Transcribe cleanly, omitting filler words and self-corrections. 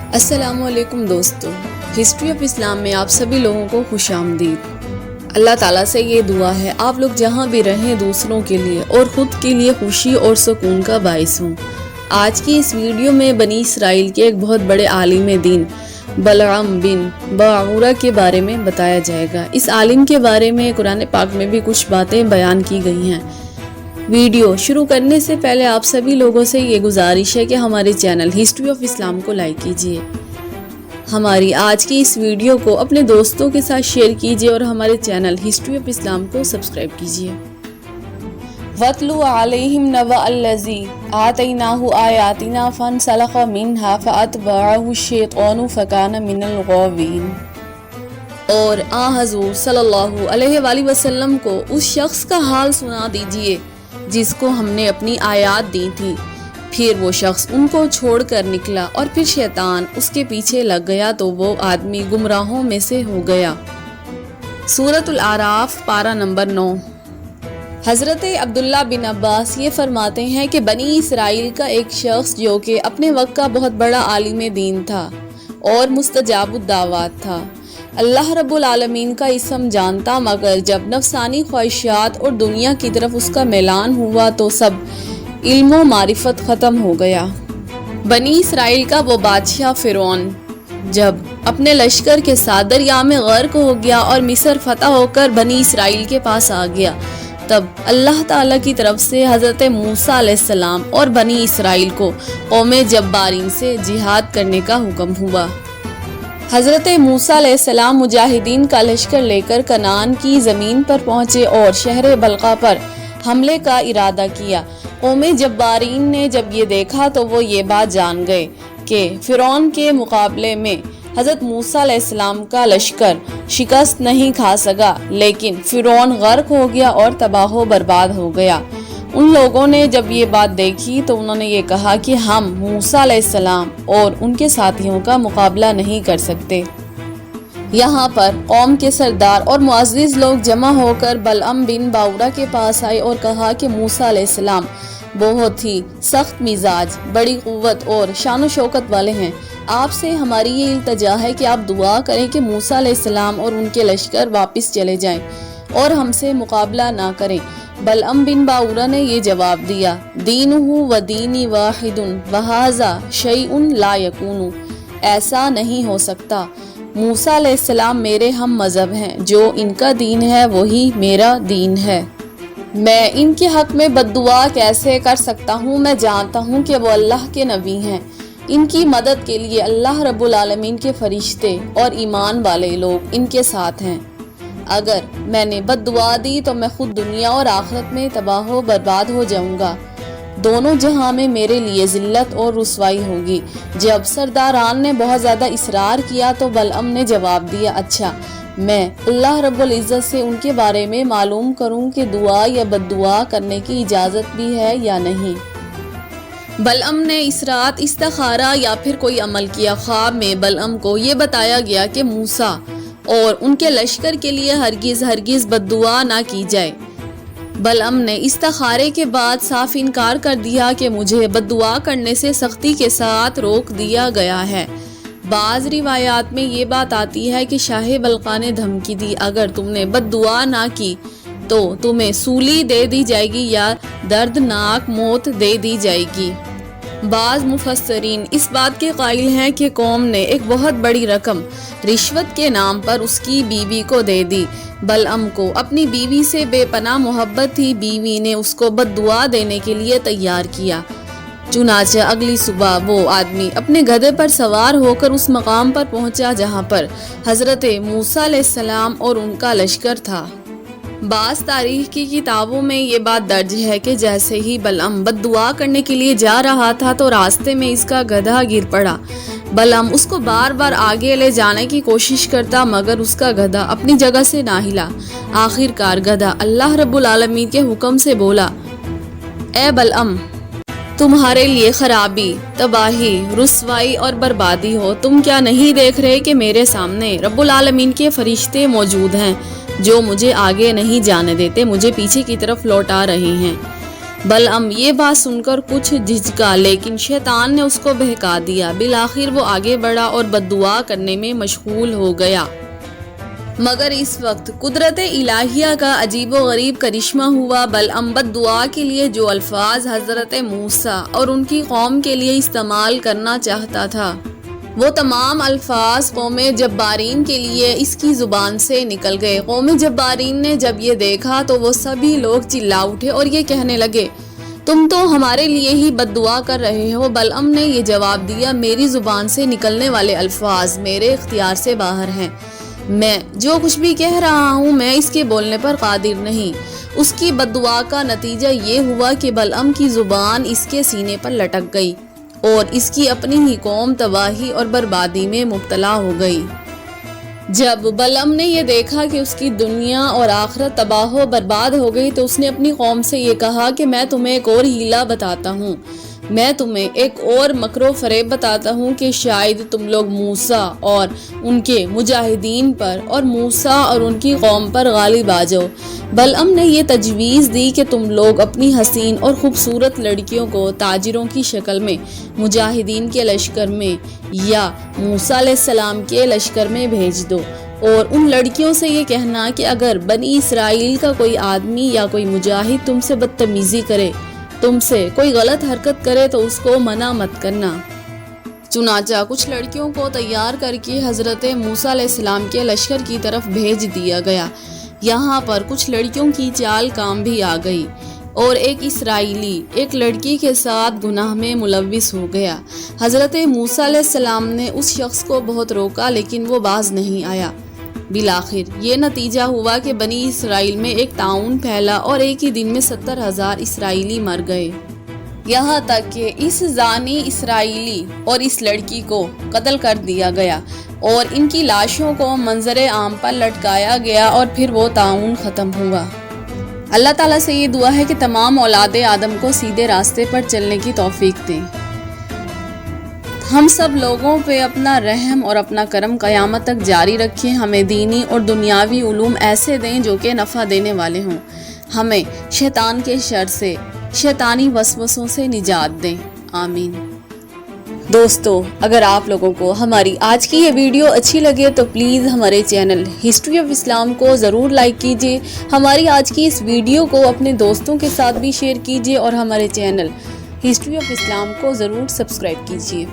السلام علیکم دوستو، ہسٹری آف اسلام میں آپ سبھی لوگوں کو خوش آمدید۔ اللہ تعالیٰ سے یہ دعا ہے آپ لوگ جہاں بھی رہیں دوسروں کے لیے اور خود کے لیے خوشی اور سکون کا باعث ہوں۔ آج کی اس ویڈیو میں بنی اسرائیل کے ایک بہت بڑے عالم دین بلعام بن باعورہ کے بارے میں بتایا جائے گا۔ اس عالم کے بارے میں قرآن پاک میں بھی کچھ باتیں بیان کی گئی ہیں۔ ویڈیو شروع کرنے سے پہلے آپ سبھی لوگوں سے یہ گزارش ہے کہ ہمارے چینل ہسٹری آف اسلام کو لائک کیجیے، ہماری آج کی اس ویڈیو کو اپنے دوستوں کے ساتھ شیئر کیجیے اور ہمارے چینل ہسٹری آف اسلام کو سبسکرائب کیجیے۔ وَاتْلُ عَلَيْهِمْ نَبَأَ الَّذِي آتَيْنَاهُ آيَاتِنَا فَانْسَلَخَ مِنْهَا فَأَتْبَعَهُ الشَّيْطَانُ فَكَانَ مِنَ الْغَاوِينَ۔ اور حضور صلی اللہ علیہ وآلہ وسلم کو اس شخص کا حال سنا دیجیے جس کو ہم نے اپنی آیات دی تھی، پھر وہ شخص ان کو چھوڑ کر نکلا اور پھر شیطان اس کے پیچھے لگ گیا تو وہ آدمی گمراہوں میں سے ہو گیا۔ سورۃ الاعراف پارہ نمبر 9۔ حضرت عبداللہ بن عباس یہ فرماتے ہیں کہ بنی اسرائیل کا ایک شخص جو کہ اپنے وقت کا بہت بڑا عالم دین تھا اور مستجاب الدعوات تھا، اللہ رب العالمین کا اسم جانتا، مگر جب نفسانی خواہشات اور دنیا کی طرف اس کا میلان ہوا تو سب علم و معرفت ختم ہو گیا۔ بنی اسرائیل کا وہ بادشاہ فرعون جب اپنے لشکر کے ساتھ دریا میں غرق ہو گیا اور مصر فتح ہو کر بنی اسرائیل کے پاس آ گیا، تب اللہ تعالیٰ کی طرف سے حضرت موسیٰ علیہ السلام اور بنی اسرائیل کو قوم جبارین سے جہاد کرنے کا حکم ہوا۔ حضرت موسیٰ علیہ السلام مجاہدین کا لشکر لے کر کنعان کی زمین پر پہنچے اور شہر بلقا پر حملے کا ارادہ کیا۔ قوم جبارین نے جب یہ دیکھا تو وہ یہ بات جان گئے کہ فرعون کے مقابلے میں حضرت موسیٰ علیہ السلام کا لشکر شکست نہیں کھا سکا، لیکن فرعون غرق ہو گیا اور تباہ و برباد ہو گیا۔ ان لوگوں نے جب یہ بات دیکھی تو انہوں نے یہ کہا کہ ہم موسیٰ علیہ السلام اور ان کے ساتھیوں کا مقابلہ نہیں کر سکتے۔ یہاں پر قوم کے سردار اور معزز لوگ جمع ہو کر بلعام بن باعورہ کے پاس آئے اور کہا کہ موسیٰ علیہ السلام بہت ہی سخت مزاج، بڑی قوت اور شان و شوکت والے ہیں، آپ سے ہماری یہ التجا ہے کہ آپ دعا کریں کہ موسیٰ علیہ السلام اور ان کے لشکر واپس چلے جائیں اور ہم سے مقابلہ نہ کریں۔ بلعام بن باعورہ نے یہ جواب دیا، دینہ و دینی واحد وہذا شیء لا یکون، ایسا نہیں ہو سکتا، موسیٰ علیہ السلام میرے ہم مذہب ہیں، جو ان کا دین ہے وہی میرا دین ہے، میں ان کے حق میں بد دعا کیسے کر سکتا ہوں؟ میں جانتا ہوں کہ وہ اللہ کے نبی ہیں، ان کی مدد کے لیے اللہ رب العالمین کے فرشتے اور ایمان والے لوگ ان کے ساتھ ہیں، اگر میں نے بد دعا دی تو میں خود دنیا اور آخرت میں تباہ و برباد ہو جاؤں گا، دونوں جہاں میں میرے لیے ذلت اور رسوائی ہوگی۔ جب سرداران نے بہت زیادہ اصرار کیا تو بلعام نے جواب دیا، اچھا میں اللہ رب العزت سے ان کے بارے میں معلوم کروں کہ دعا یا بد دعا کرنے کی اجازت بھی ہے یا نہیں۔ بلعام نے اس رات استخارہ یا پھر کوئی عمل کیا۔ خواب میں بلعام کو یہ بتایا گیا کہ موسیٰ اور ان کے لشکر کے لیے ہرگز بد دعا نہ کی جائے۔ بلعام نے استخارے کے بعد صاف انکار کر دیا کہ مجھے بد دعا کرنے سے سختی کے ساتھ روک دیا گیا ہے۔ بعض روایات میں یہ بات آتی ہے کہ شاہ بلقا نے دھمکی دی، اگر تم نے بد دعا نہ کی تو تمہیں سولی دے دی جائے گی یا دردناک موت دے دی جائے گی۔ بعض مفسرین اس بات کے قائل ہیں کہ قوم نے ایک بہت بڑی رقم رشوت کے نام پر اس کی بیوی کو دے دی۔ بلعام کو اپنی بیوی سے بے پناہ محبت تھی، بیوی نے اس کو بد دعا دینے کے لیے تیار کیا۔ چنانچہ اگلی صبح وہ آدمی اپنے گدھے پر سوار ہو کر اس مقام پر پہنچا جہاں پر حضرت موسیٰ علیہ السلام اور ان کا لشکر تھا۔ بعض تاریخ کی کتابوں میں یہ بات درج ہے کہ جیسے ہی بلعام بد دعا کرنے کے لیے جا رہا تھا تو راستے میں اس کا گدھا گر پڑا۔ بلعام اس کو بار بار آگے لے جانے کی کوشش کرتا مگر اس کا گدھا اپنی جگہ سے نہ ہلا۔ آخر کار گدھا اللہ رب العالمین کے حکم سے بولا، اے بلعام، تمہارے لیے خرابی، تباہی، رسوائی اور بربادی ہو، تم کیا نہیں دیکھ رہے کہ میرے سامنے رب العالمین کے فرشتے موجود ہیں جو مجھے آگے نہیں جانے دیتے، مجھے پیچھے کی طرف لوٹا رہے ہیں۔ بلعم یہ بات سن کر کچھ جھجکا، لیکن شیطان نے اس کو بہکا دیا۔ بالآخر وہ آگے بڑھا اور بد دعا کرنے میں مشغول ہو گیا۔ مگر اس وقت قدرت الہیہ کا عجیب و غریب کرشمہ ہوا۔ بلعم بد دعا کے لیے جو الفاظ حضرت موسیٰ اور ان کی قوم کے لیے استعمال کرنا چاہتا تھا، وہ تمام الفاظ قوم جبارین کے لیے اس کی زبان سے نکل گئے۔ قوم جبارین نے جب یہ دیکھا تو وہ سبھی لوگ چلا اٹھے اور یہ کہنے لگے، تم تو ہمارے لیے ہی بد دعا کر رہے ہو۔ بلعم نے یہ جواب دیا، میری زبان سے نکلنے والے الفاظ میرے اختیار سے باہر ہیں، میں جو کچھ بھی کہہ رہا ہوں میں اس کے بولنے پر قادر نہیں۔ اس کی بد دعا کا نتیجہ یہ ہوا کہ بلعم کی زبان اس کے سینے پر لٹک گئی اور اس کی اپنی ہی قوم تباہی اور بربادی میں مبتلا ہو گئی۔ جب بلعم نے یہ دیکھا کہ اس کی دنیا اور آخرت تباہ و برباد ہو گئی تو اس نے اپنی قوم سے یہ کہا کہ میں تمہیں ایک اور ہیلا بتاتا ہوں، میں تمہیں ایک اور مکر و فریب بتاتا ہوں کہ شاید تم لوگ موسیٰ اور ان کے مجاہدین پر اور موسیٰ اور ان کی قوم پر غالب آ جاؤ۔ بلعم نے یہ تجویز دی کہ تم لوگ اپنی حسین اور خوبصورت لڑکیوں کو تاجروں کی شکل میں مجاہدین کے لشکر میں یا موسیٰ علیہ السلام کے لشکر میں بھیج دو، اور ان لڑکیوں سے یہ کہنا کہ اگر بنی اسرائیل کا کوئی آدمی یا کوئی مجاہد تم سے بدتمیزی کرے، تم سے کوئی غلط حرکت کرے تو اس کو منع مت کرنا۔ چنانچہ کچھ لڑکیوں کو تیار کر کے حضرت موسیٰ علیہ السلام کے لشکر کی طرف بھیج دیا گیا۔ یہاں پر کچھ لڑکیوں کی چال کام بھی آ گئی اور ایک اسرائیلی ایک لڑکی کے ساتھ گناہ میں ملوث ہو گیا۔ حضرت موسیٰ علیہ السلام نے اس شخص کو بہت روکا لیکن وہ باز نہیں آیا۔ بالآخر یہ نتیجہ ہوا کہ بنی اسرائیل میں ایک طاعون پھیلا اور ایک ہی دن میں 70,000 اسرائیلی مر گئے، یہاں تک کہ اس زانی اسرائیلی اور اس لڑکی کو قتل کر دیا گیا اور ان کی لاشوں کو منظر عام پر لٹکایا گیا اور پھر وہ طاعون ختم ہوا۔ اللہ تعالیٰ سے یہ دعا ہے کہ تمام اولاد آدم کو سیدھے راستے پر چلنے کی توفیق دیں۔ ہم سب لوگوں پہ اپنا رحم اور اپنا کرم قیامت تک جاری رکھیں، ہمیں دینی اور دنیاوی علوم ایسے دیں جو کہ نفع دینے والے ہوں، ہمیں شیطان کے شر سے، شیطانی وسوسوں سے نجات دیں، آمین۔ دوستو، اگر آپ لوگوں کو ہماری آج کی یہ ویڈیو اچھی لگے تو پلیز ہمارے چینل ہسٹری آف اسلام کو ضرور لائک کیجیے، ہماری آج کی اس ویڈیو کو اپنے دوستوں کے ساتھ بھی شیئر کیجیے اور ہمارے چینل ہسٹری آف اسلام کو ضرور سبسکرائب کیجیے۔